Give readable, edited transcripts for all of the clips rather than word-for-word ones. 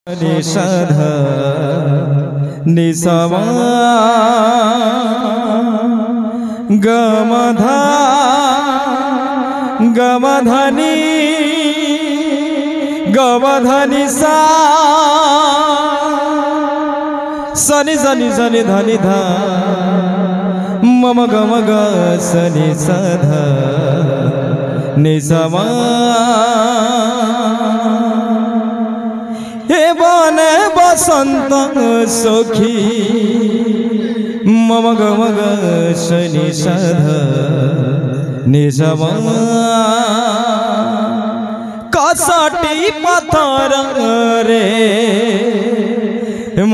निषध निसमा गमधा गमधनी गमधनी सा सनि सनि सनि धनि धा मम गम ग सनि सध निसमा हे बन बसंत सखी मम गम ग सनि सध निसमा कसटी पत्थर रे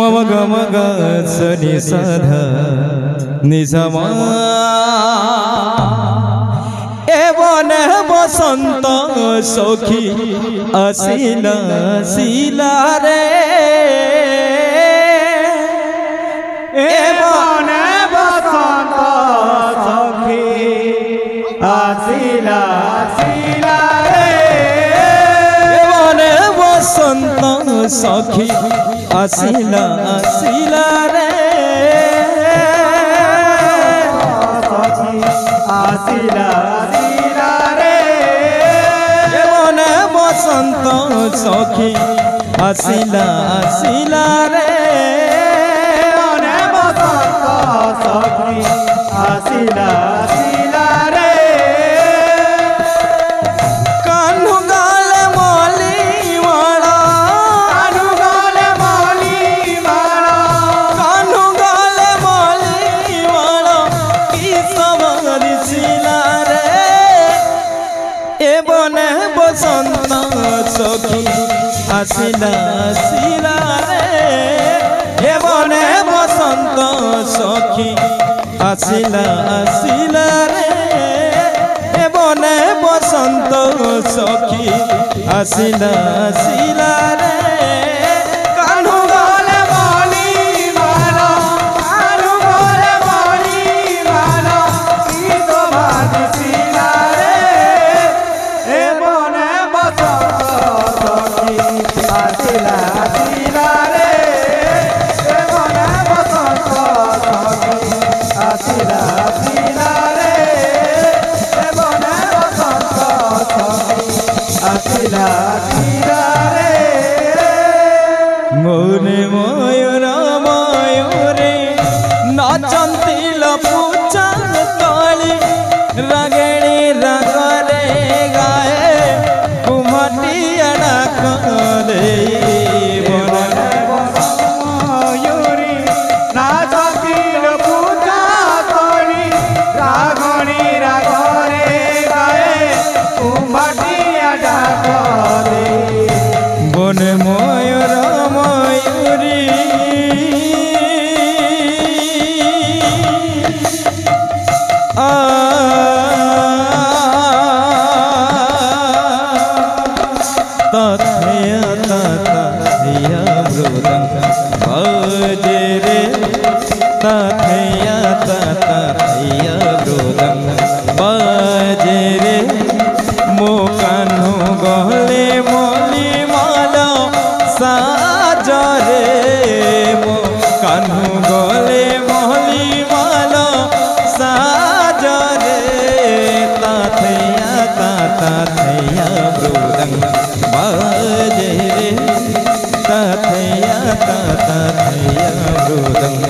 मम गम ग सनि सध निसमा एवं बसंत सखी असिला सिला रे एवं बसंत सखी असिला सिला रे एवं बसंत सखी असिला सिला रे असिला बसंत सखी असिला असिला रे बसंत सखी असिला असिला रे कान्हू गाले मली वाला कान्हू गाले मली वाला कान्हू गाले मली वाला की सवारी सिला रे ए बने बसंत सखी असिला असिला रे हे बने बसंत सखी असिला असिला रे हे बने बसंत सखी असिला असिला रे कान्हू गाले मली वाला कान्हू गाले मली वाला की सवारी सिला रे ए बने बसंत असिला असिला रे ए बने बसंत सखी असिला असिला रे ए बने बसंत सखी असिला असिला रे मोरे मयूर मयूरे नाचंती लपूचा काली रगड़ी रगरे गाए कुमटिया करे मयूरी नाचतील पूजा करी रागणी रागरे गाए कुंभाटिया डाकरे बन मयूर मयूरी तथया तथया मृदंग बजे रे तथया तथया मृदंग बजे रे मो कान्हू गले मली माला साज रे मो कान्हू गले मली माला साज रे तथया तथया मृदंग बजे रे तथया तथया मृदंग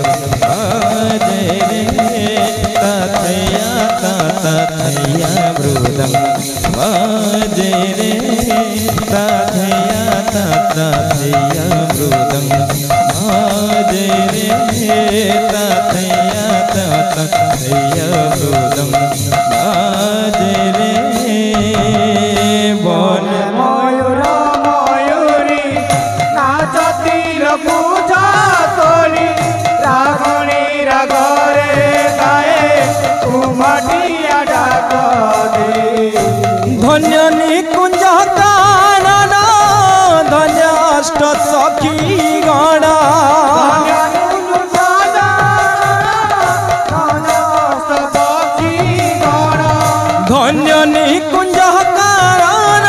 बजे रे तथया तथया मृदंग बजे रे तथया तथया मृदंग बजे रे तथया तथया मृदंग बजे रे बन मयूर मयूरी नाचतील पूजा करी रागणी रागरे गाए कुंभाटिया डाकरे धन्य निकुंज कानन धन्य अष्ट सखी गण धन्य निकुंज कानन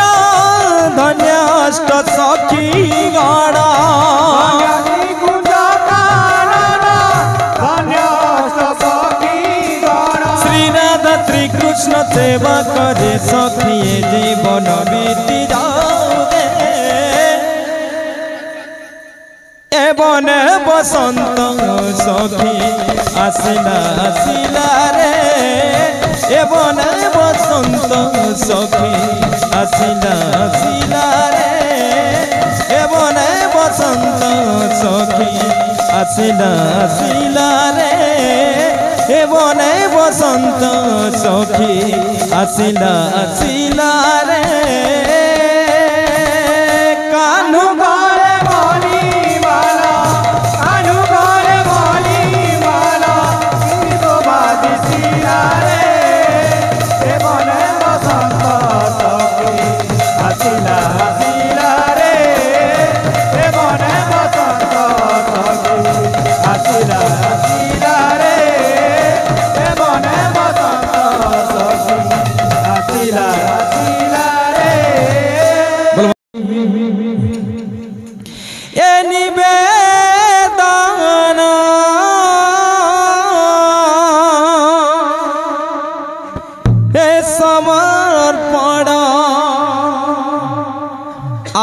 धन्य अष्ट सखी गण सेवा करे सखिए जीवन बीती जाऊगे एवं बसंत सखी आसिला आसिला रे एवं बसंत सखी आसिला आसिला रे एवं बसंत सखी आसिला आसिला रे एवं बसंत सखी आसिला आसिला रे कान्हू घरे बोली माला कान्हू घरे बोली माला तो बाजी सिला रे ए बने बसंत सखी आसिला आसिला रे ए बने बसंत सखी आसिला आसिला रे ए बने बसंत सखी आसिला आसिला रे ए निवेदन ए समर्पण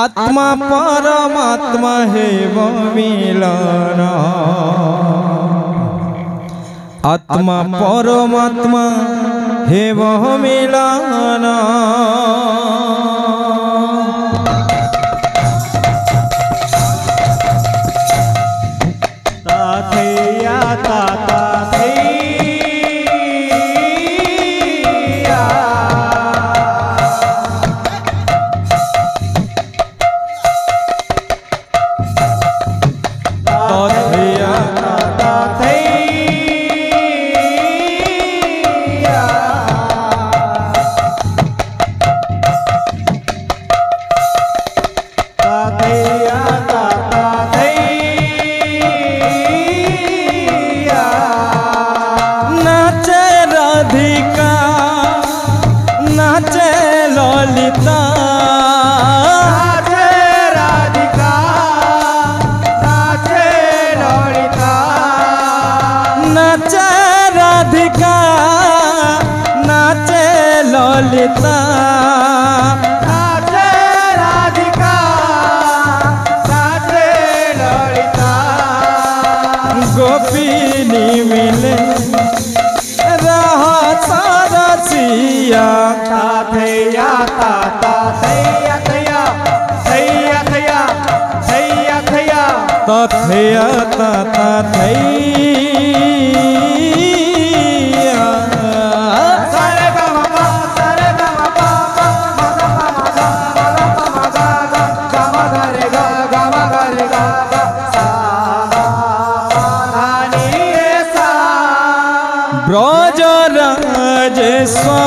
आत्मा परमात्मा हे मिलन आत्मा परमात्मा हे मिलन ताथैया ताता थैया तथैया ताता थैया ताथैया ताता थैया नाचे राधिका नाचे ललिता नाचे राधिका नाचे ललिता नाचे राधिका नाचे ललिता नाचे राधिका नाचे ललिता गोपिनी मिले रहा सारसिया ताथैया ताता थैया थैया थैया थैया थैया थैया तथैया तथा थैया सारे गमा सारे गमा गमा गरे गा गमा गरे गा सा धानी सा ब्रज राजेश्वर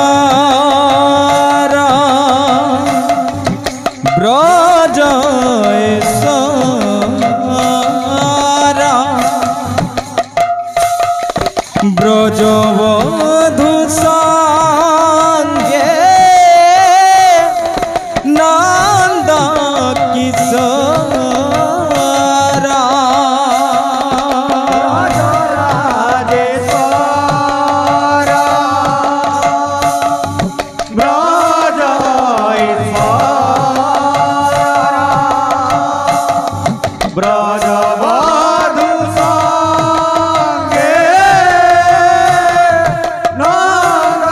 ब्रज ब्रजवधू संगे नंद किशोर राजेश्वर ब्रजवधू संगे नंद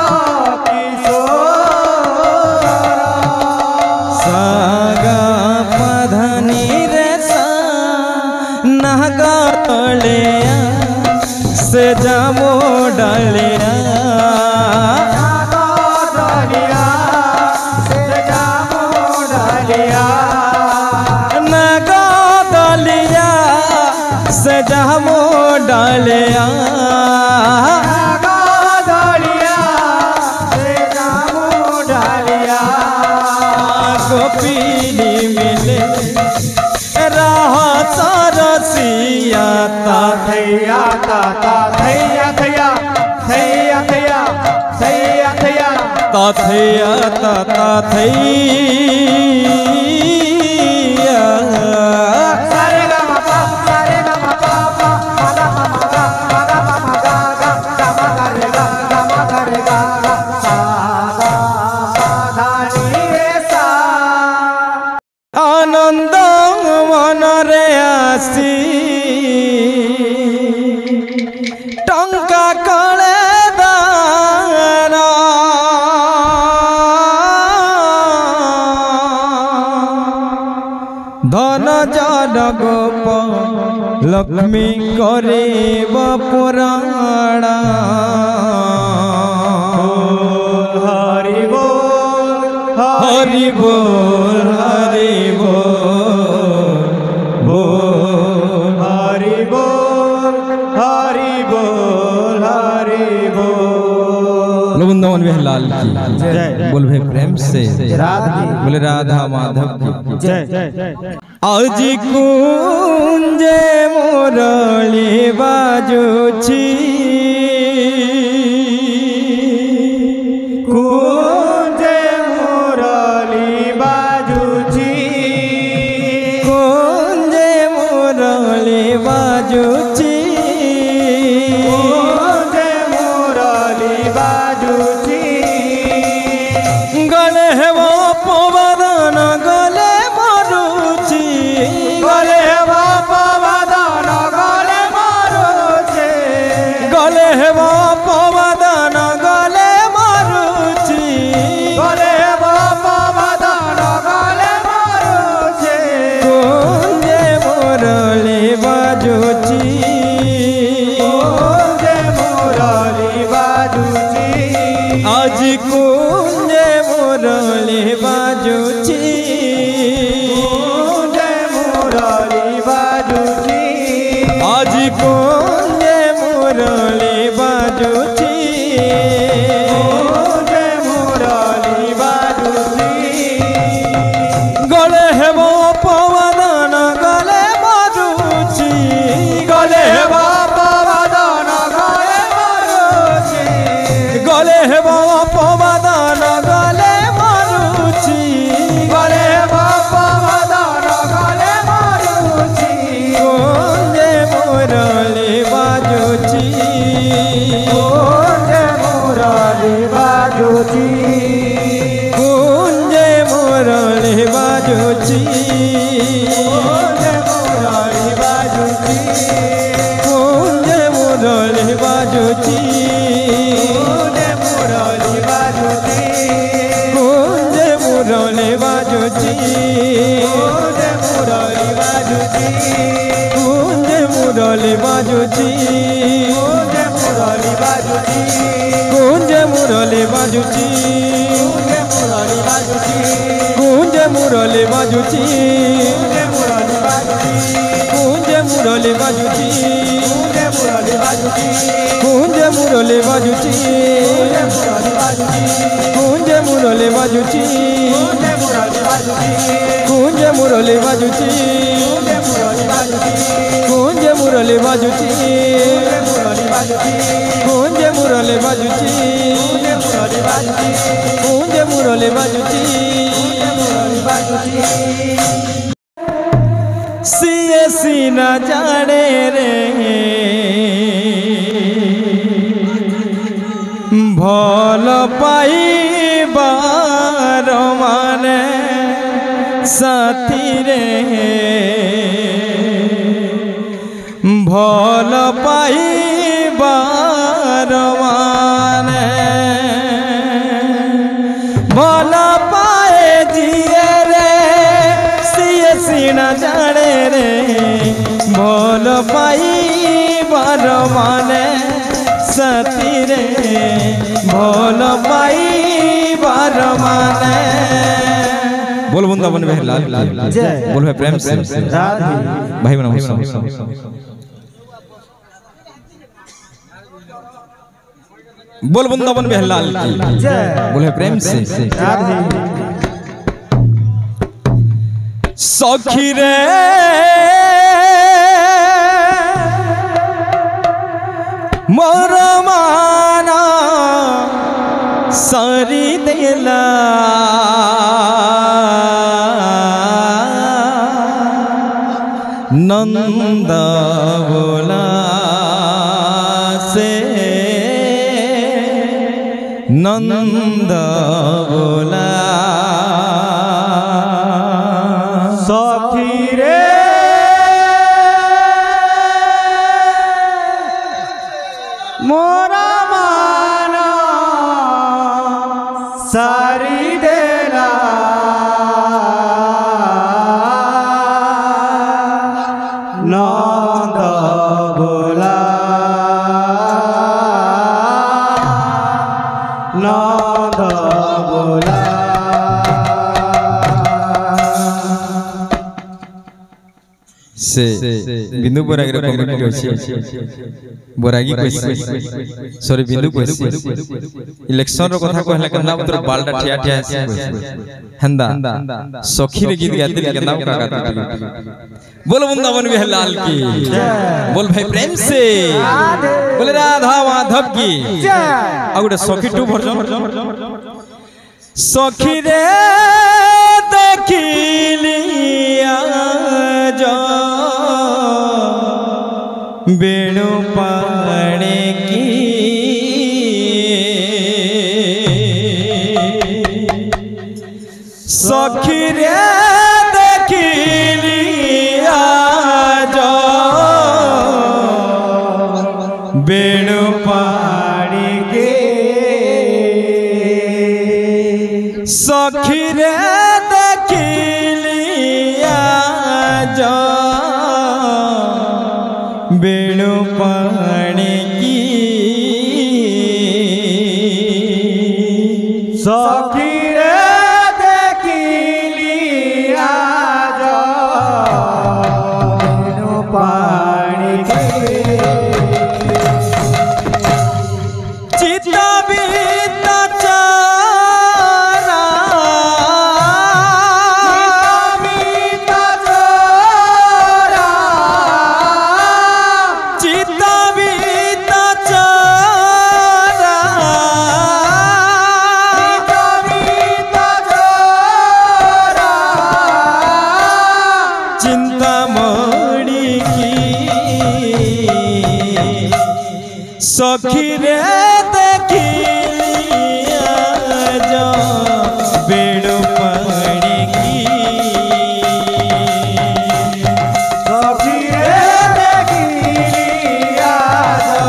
किशोर सागा पधनी रे सा नगलिया से जामो डलिया डालिया से जामो डालिया नगलिया से जामो डलिया डालिया से जामो डालिया गोपिनी मिले रहा सरसिया थैया ताता थैया थैया थैया थैया थैया थैया तथैया तथा थैया सारे गमा पा सारे गमा पा पा गा गा गा गा गा गा गा गा गा गा गा गा गा गा गा सा गा गोप लक्ष्मी करेब पुराणा हरि बोल हरि बोल हरि बोल हरि बोल हरि बोल हरि बोल। वृंदावन बिहार की जय। बोल भाई प्रेम से राधे बोले राधा माधव की जय। आज कुंज मुरली बाजुची कुंज मुरली बाजुची कुंज मुरली बाजुची कुंज मुरली बाजुची गले वो पवदन गले मरुची गले बाप वदन गले मारुचे गले वो पवदन गले मरुची गले बाप वदन गले मारुचे कुंज मुरली बाजुची कुंज मुरली बाजुची आज कुंज मुरली बाजुची कुंज मुरली बाजुची आज कुंज मुरली बाजुची कुंज मुरली बाजुची गले हेबो पवदन गले मरुची गले हेबो बाप वदन गले मारुचे गले हेबो पवदन गले मरुची गले बाप वदन गले मारुची कुंज मुरली बाजुची कुंज मुरली बाजुची कुंज मुरली बाजुची कुंज मुरली बाजुची कुंज मुरली बाजुची कुंज मुरली बाजुची कुंज मुरली बाजुची कुंज मुरली बाजुची कुंज मुरली बाजुची कुंज मुरली बाजुची कुंज मुरली बाजुची कुंज मुरली बाजुची कुंज मुरली बाजुची कुंज मुरली बाजुची कुंज मुरली बाजुची कुंज मुरली बाजुची कुंज मुरली बाजुची सिए सीना जाने रे भल पाइबार माने साथी रे भल पाइबार माने भल पाए जिए रे सिए सीना जाने रे भल पाइबार माने साथी रे भल पाइबार माने बोल वृंदावन बिहार लाल जय। बोल भाई प्रेम से राधे भाई बना बोल वृंदावन बिहार लाल जय। बोल भाई प्रेम से राधे सखी रे मोर माना सारी दिला नंद बोला से नंद बोला सखी रे मोरा माना सारी देला নন্দ ভোলা নন্দ ভোলা से बिंदु बोरागी रो कमेंट अछि बोरागी क्वेश्चन सॉरी बिंदु क्वेश्चन इलेक्शन रो कथा कहला केना मतलब बालटा ठिया ठिया हंदा सखी रे गीत गाते के नाम का गाते बोल वृंदावन बिहार की बोल भाई प्रेम से बोले राधा माधव की आ गुटे सखी 2 वर्जन सखी रे देखिलिया जो बेणु पाने की सखी रे देखिलिया जो बेणु पानी के सखी रे देखिलिया जो बेणु पानी की सखी रे देखिलिया जो बेणु पानी के चिता बीता चारा बीता जोरा चिता बीता चारा बीता जोरा चिंता मणि की सखी रे देखिलिया जो बेणु पानी की सखी रे देखिलिया जो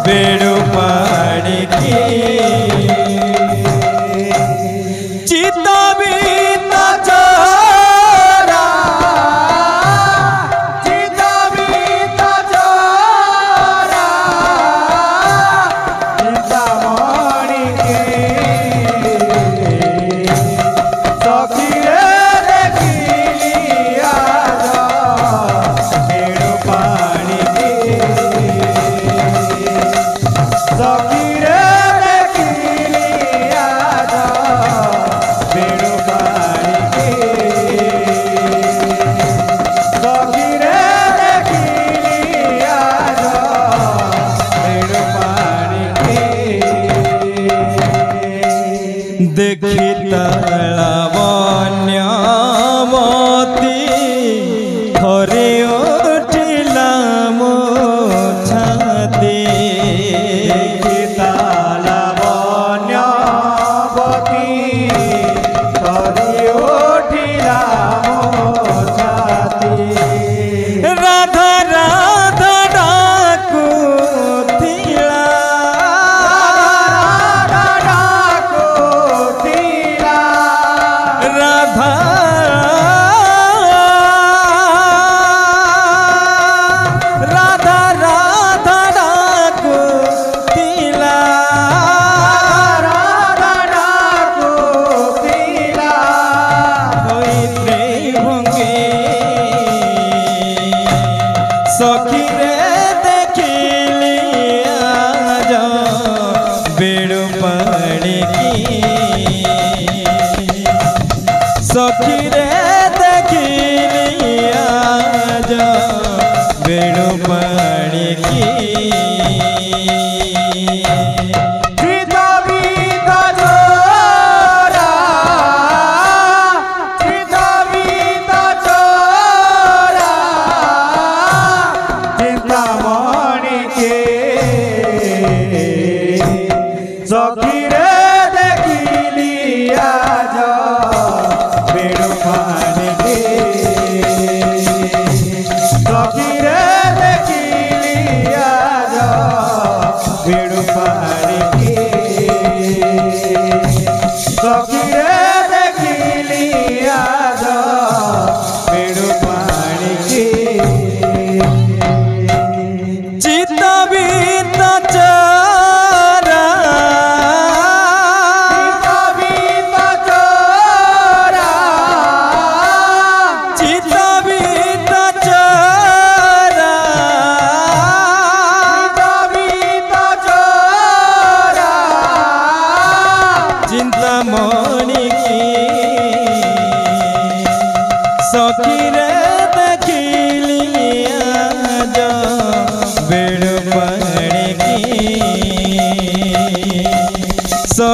बेणु पानी की चिता बीता जोरा चिता बीता जोरा चिता मणि के सखी रे देखिलिया जो बेणु पानी के सखी रे देखिलिया जो बेणु पानी के सखी रे देखिलिया जो बेणु पानी के देखी तलावन्यमती हरे उठिला मो छाती लावण्यवती करी उठिला मो छाती राधा राधा डाकुथिला डाकुथिला राधा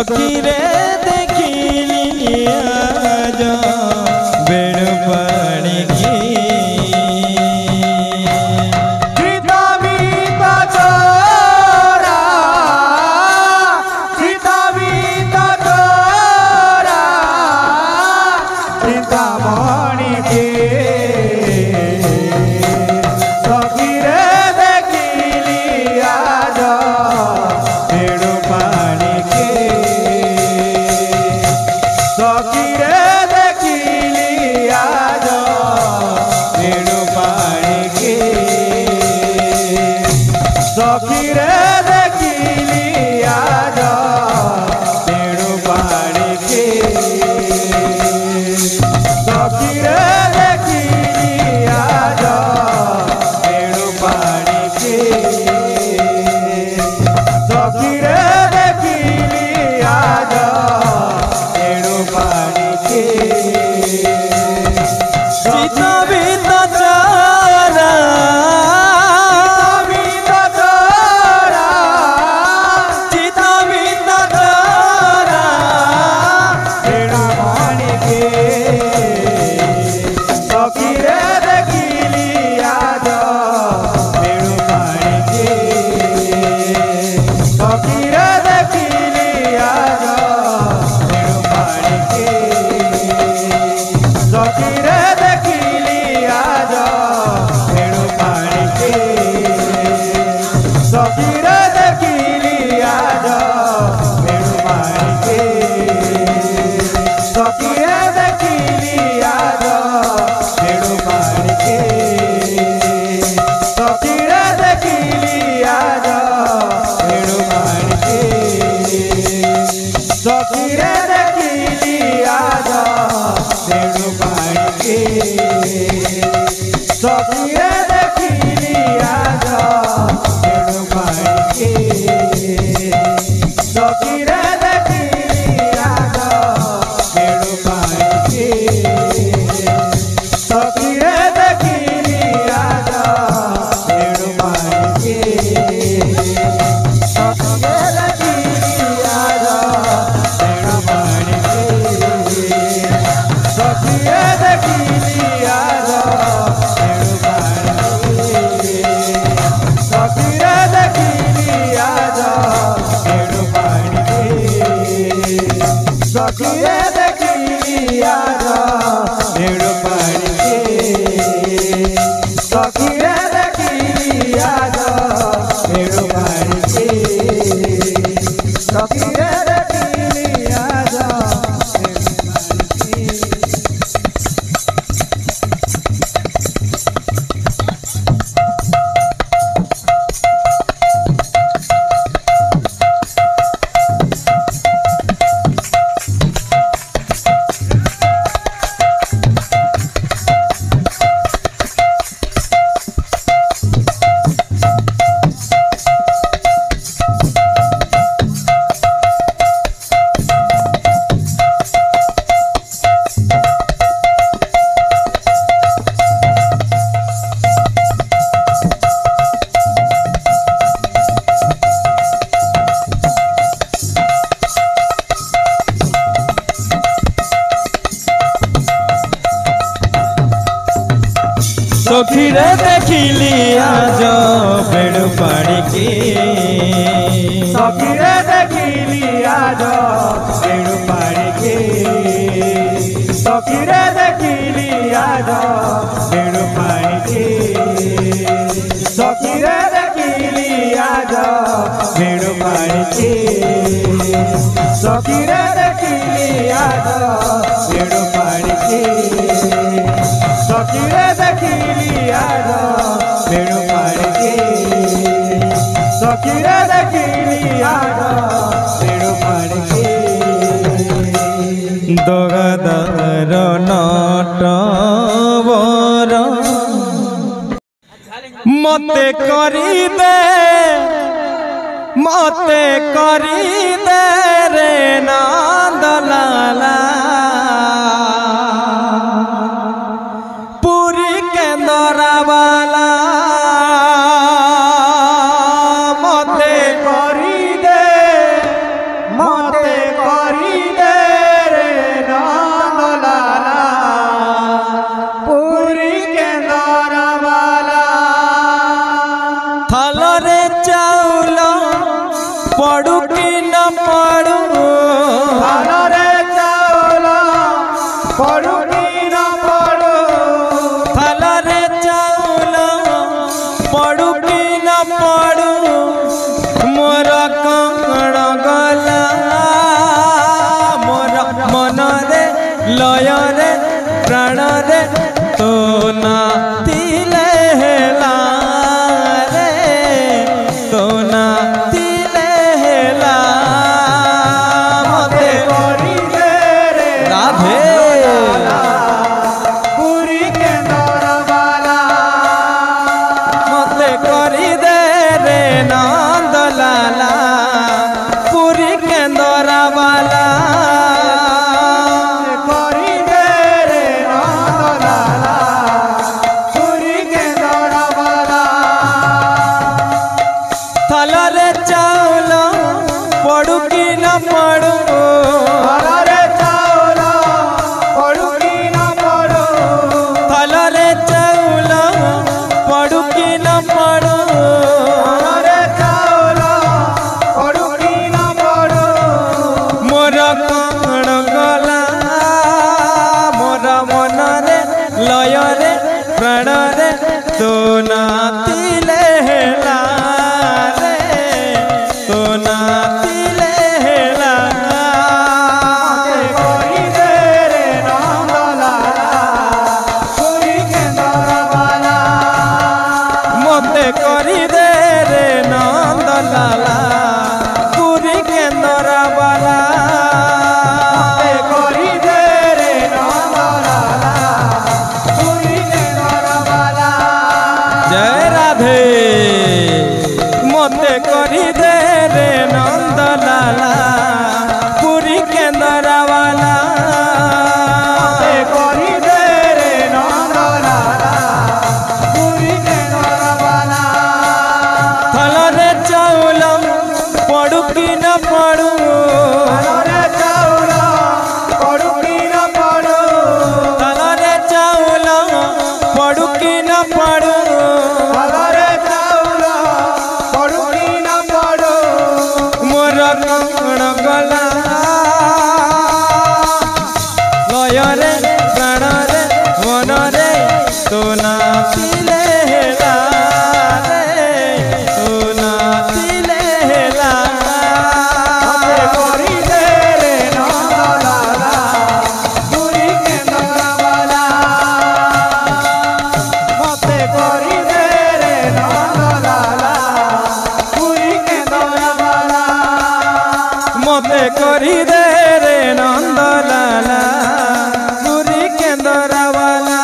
सखी रे देखिली आज बेड़ पानी की सखी रे देखिली आज बेड़ पानी की सखी रे देखिली आज बेड़ पानी की सखी रे देखिली आज बेड़ पानी की सखी रे देखिली आज बेड़ पानी की सखी रे देखिली आज बेड़ पानी की सखी रे देखिली आज बेड़ पानी की सखी रे देखिली आज बेड़ पानी की दोगदार नटवर मते करी दे रे नंदलाला पूरी के दरावाला मते करी दे तो ना तिले हेला रे तो ना तिले हेला मते करी दे रे राधे पुरी के दरबारा मते करी दे रे नंदलाला पुरी के दरबाला करी दे रे नंदलाला पुरी के दरबारा थलरे चाउल पड़ू कि न पड़ू हरे चाउल पड़ू की न पड़ू थलरे चाउल पड़ू कि न पड़ू हरे चाउल पड़ू की न पड़ू मोर कण गला मोर मन रे लय रे प्राण रे तो नातिले हेला रे तो नातिले हेला करी दे रे नंदलाला पुरी के दरबारा मते करी दे रे नंदलाला पुरी केंद्रवाला करी दे रे नंदलाला पुरी के दरबारा जय राधे मते करी दे रे नंदलाला पुरी केंद्रवाला करी दे रे नंदलाला पुरी के दरबारा थलरे चाउल पड़ू कि न पड़ू हरे चाउल पड़ू की न पड़ू थलरे चाउल पड़ू कि न पड़ू हरे चाउल पड़ू की न पड़ू मोर कण गला लय रे प्राण रे मन रे तो नातिले हेला रे तो नातिले हेला करी दे रे नंदलाला पुरी के दरबारा मते करी दे रे नंदलाला पुरी के दरबारा मते करी दे रे नंदलाला पुरी केंद्रवाला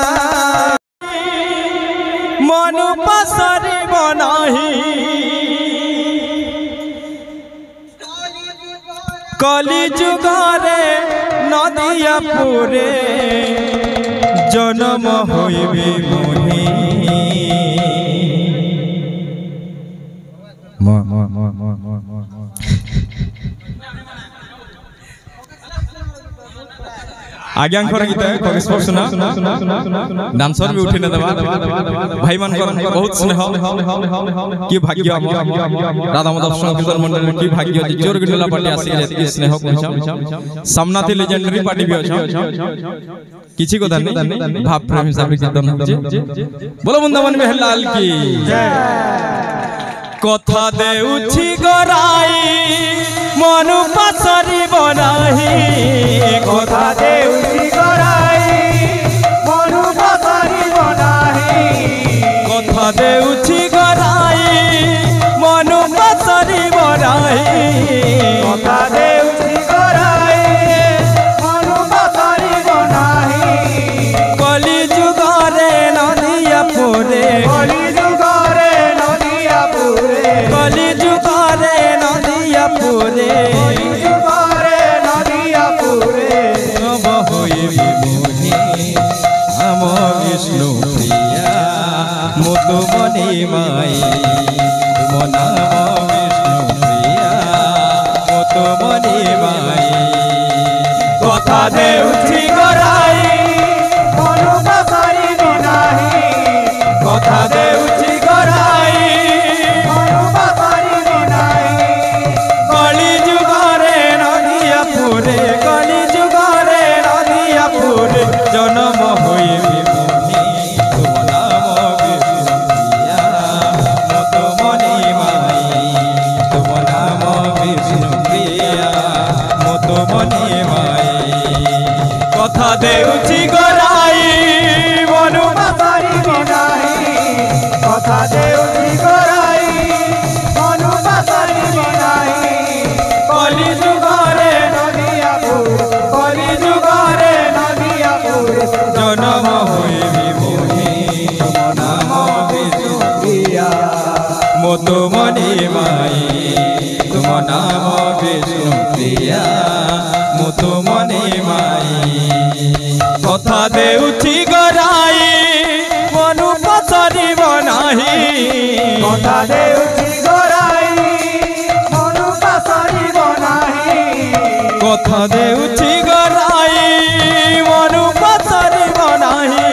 मनु पसरी बनाही कली जुगारे नदिया पुरे जन्म होइबे मोहि आज्ञांकर गीत है कवि स्वर सुना डांसर भी उठे न दबा भाई मन कर बहुत स्नेह की भाग्य राधा माधव संकीर्तन मंडल की भाग्य जोर गिडला पार्टी आसी एतकी स्नेह कोइछा सामना थे लेजेंडरी पार्टी भी अछि किछि को धन्य भाव प्रेम हिसाब से कीर्तन होजे बोलो वृंदावन में लाल की जय कथा देउछि गराई मनु पासरी बनाही कथा देउछि गराई मनु पासरी बनाही कथा देउछि गराई मनु पासरी बनाही कथा देउछि गराई मनु पासरी बनाही कली जुगारे नदिया पुरे कली जुगारे नदिया पुरे कली जुगारे नदिया पुरे कली जुगारे नदिया पुरे अब होइबे मोहि हम विष्णु प्रिया मुतुमनि माई तुम नाम विष्णु प्रिया मुतुमनि माई कथा देउछि गराई मनु पासरी बनाही कथा देउछि गराई मनु पासरी बनाही कली जुगारे नदिया पुरे कली जुगारे नदिया पुरे जन्म होइबे मोहि तुम नाम विष्णु प्रिया मुतुमनि माई কথা দেউছি গরাই মনু পাশারি বনাই কলি যুগরে নদিয়াপুর কলি যুগরে নদিয়াপুর জনম হইবি মোহি নাম বিষ্ণু প্রিয়া মতো মনি মাই তুম নাম বিষ্ণু প্রিয়া মতো মনি মাই কথা দেউছি গরাই মনু পছরিব নাহি কথা দেউছি গরাই মনু পাশারি বনাই কথা দেউছি গরাই মনু পছরিব নাহি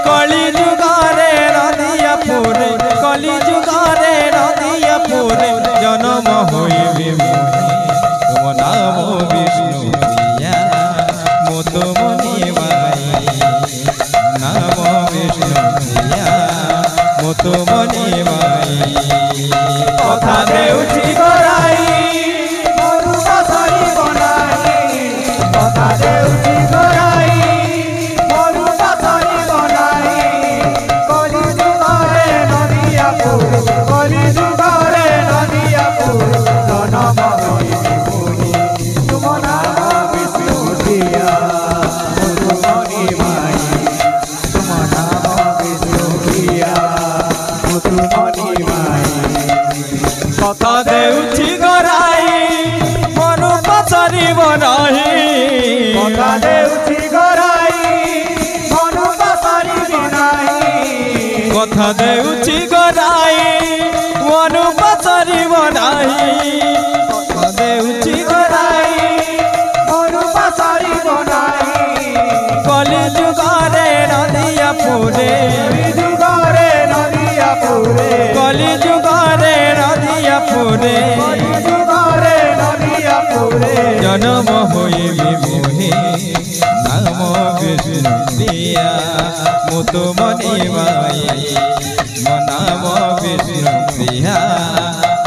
কলি যুগরে নদিয়াপুরে কলি যুগরে নদিয়াপুরে জনম হইবি মোহি তুম নাম বিষ্ণু প্রিয়া মতো মনি মাই নাম বিষ্ণু প্রিয়া মতো মনি মাই কথা দেউছি গরাই মনু পাশারি বনাই কথা দেউছি গরাই মনু পাশারি বনাই কলি যুগরে নদিয়াপুর কলি যুগরে নদিয়াপুর জনম হইবি মোহি তুম নাম বিষ্ণু প্রিয়া মধু মনি মাই তুম নাম বিষ্ণু প্রিয়া মধু মনি মাই কথা দেউছি গরাই মনু পছরিব নাহি কথা দেউছি গরাই মনু পাশারি বনাই কথা দেউছি গরাই মনু পছরিব নাহি কথা দেউছি গরাই মনু পাশারি বনাই কলি যুগরে নদিয়াপুরে কলি যুগরে নদিয়াপুরে কলি যুগরে নদিয়াপুরে কলি যুগরে নদিয়াপুরে জনম হইবি মোহি নাম বিষ্ণু প্রিয়া মতো মনি মাই নাম বিষ্ণু প্রিয়া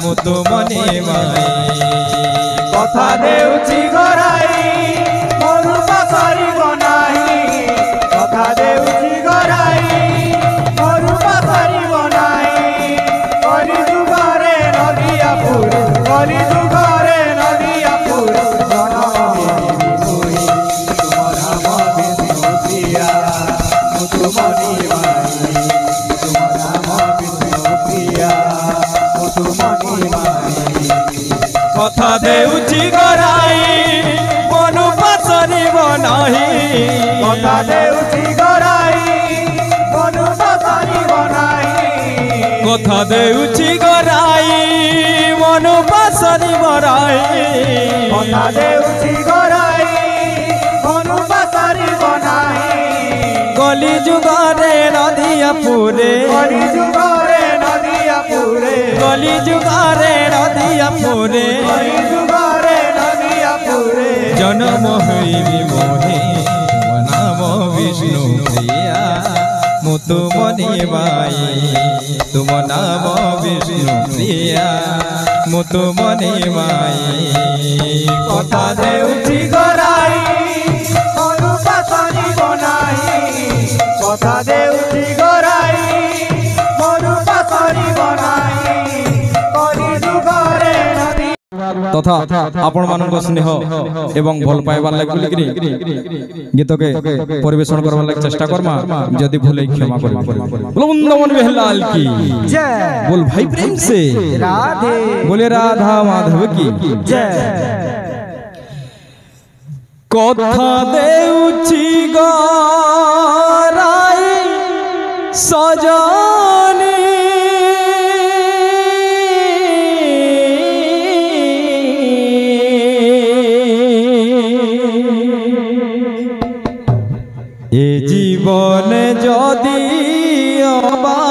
মতো মনি মাই কথা দেউছি গরাই মনু পাশারি বনাই কথা দেউছি গরাই মনু পাশারি বনাই কলি যুগরে নদিয়াপুর কলি যুগরে নদিয়াপুর জনম হইবি মোহি তুম নাম বিষ্ণু প্রিয়া মধু মনি মাই তুম নাম বিষ্ণু প্রিয়া মধু মনি মাই কথা দেউছি গরাই মনু পছরিব নাহি কথা দেউছি গরাই মনু পাশারি বনাই কথা দেউছি গরাই মনু পছরিব নাহি কথা দেউছি গরাই মনু পাশারি বনাই কলি যুগরে নদিয়াপুরে কলি যুগরে নদিয়াপুরে কলি যুগরে নদিয়াপুরে কলি যুগরে নদিয়াপুরে জনম হইবি মোহি তুম নাম বিষ্ণু প্রিয়া মতো মনি মাই তুম নাম বিষ্ণু প্রিয়া মতো মনি মাই কথা দেউছি গরাই মনু পাশারি বনাই কথা দেউছি গরাই মনু পাশারি বনাই কলি যুগরে নদী তথা আপন মানক স্নেহ এবং ভাল পাইবার লাগি বলিকি গীতকে পরিবেশন করবার লাগি চেষ্টা করমা যদি ভুলে ক্ষমা করবে बोलो वृंदावन बेहलाल की जय बोल भाई प्रेम से राधे बोले राधा माधव की जय কথা দেউছি গরাই সজনী এ জীবনে যদি অবা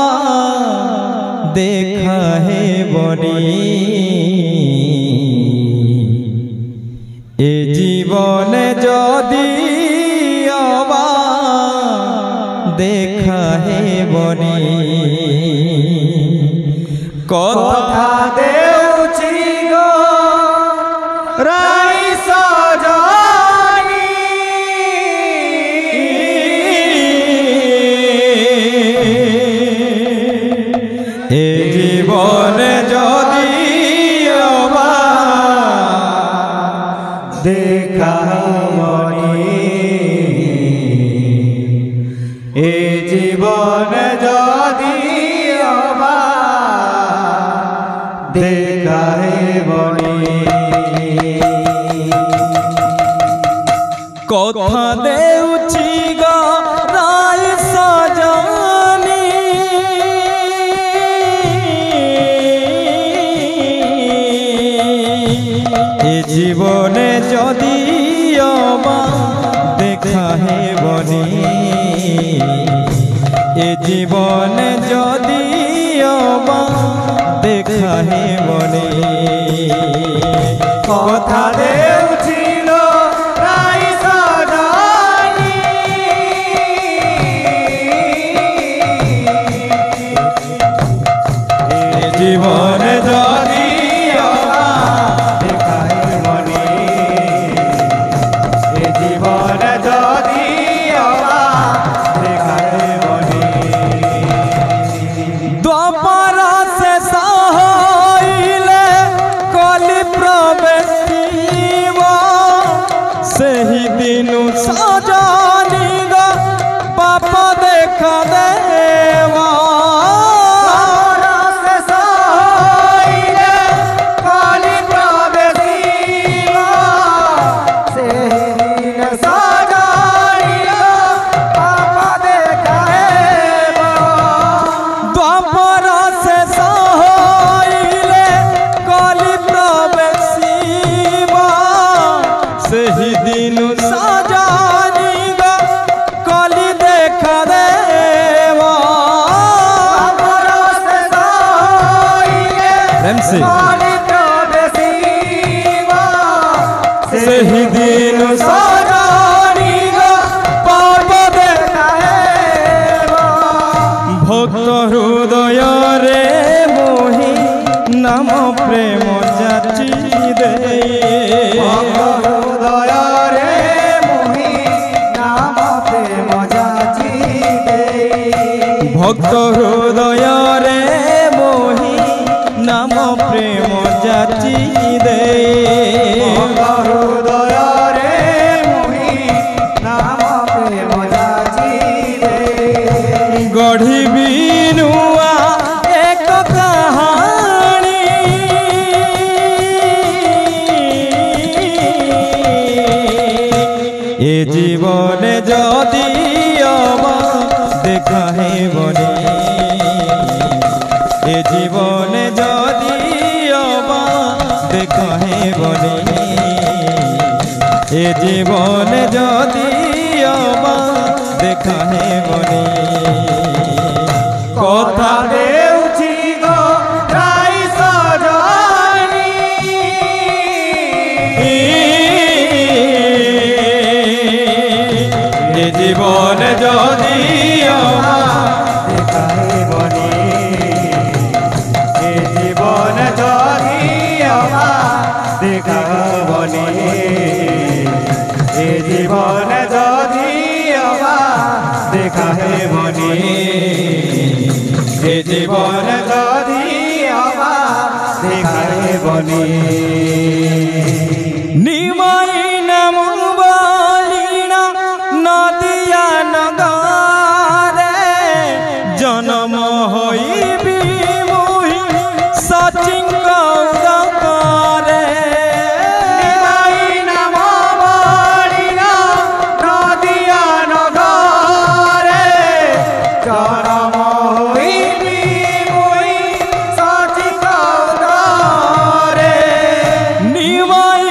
দেখা হে বনি এ জীবনে যদি অবা দেখা হে বনি কথা দেউছি গো রাই সজনী এ জীবনে যদি দেখা হবনি এ জীবনে যদি দেখা হবনি কথা দেউছি গো রাই সজনী এ জীবনে যদি দেখা হেবনি এ জীবনে যদি দেখা হেবনি কথা দেউছিল রাই সজনী এ জীবনে যদি দেখা হবনি এ জীবনে যদি দেখা হবনি দ্বাপর শেষ হইলে কলি প্রবেশিব সেই দিনু সজনী গো পাপ দেখা দেব দ্বাপর শেষ হইলে কলি প্রবেশিব সেই দিনু সজনী গো কলি দেখা দেব প্রেমসে সেই দিনু সজনী গো পাপ দেখা ভক্ত হৃদয়রে মোহি নাম প্রেম যাচি দে হৃদয়রে মোহি নাম প্রেম যাচি দে ভক্ত হৃদয়রে মোহি নাম প্রেম যাচি দে হৃদয়রে মোহি নাম প্রেম যাচি দে গঢ়িবি নুয়া এক কাহানী এ জীবনে যদি দেখা হেবনি এ জীবনে যদি দেখা হেবনি এ জীবনে যদি দেখা হেবনি কথা দেউছি গো রাই সজনী এ জীবনে যদি দেখা হবনি এ জীবনে যদি দেখা হবনি এ জীবনে যদি দেখা হবনি এ জীবনে যদি দেখা হবনি নিমাই নাম বলিনা নদিয়া নগরে জন্ম হইবি মুহি সচিন গৌরকরে নাম বলিনা নদিয়া নগরে জনম হইবি মুই সচিত দরে নিমাই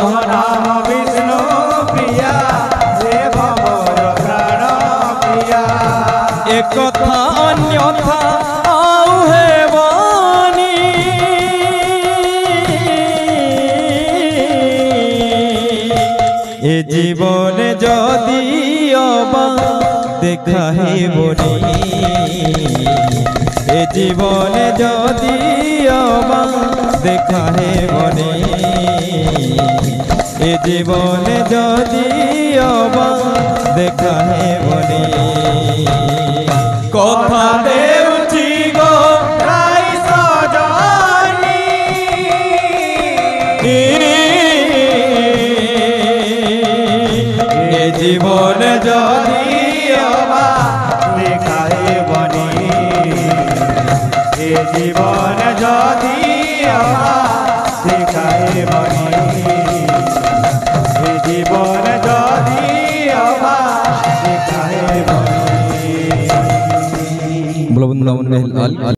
तम नाम विष्णु प्रिया देव मोर प्राण प्रिया एक कथा अन्यथा आउ हेबानी ए जीवन जदि अबा देखा हेबनी ए जीवन जदि अबा देखा हेबनी ए जीवन जदि अबा देखा हेबनी कथा देउछि गो राई सजनी ए जीवन जदि अबा देखा हेबनी ए जीवन जदि अबा देखा हेबनी ए जीवन जदि अबा देखा हेबनी बोलो वृंदावन में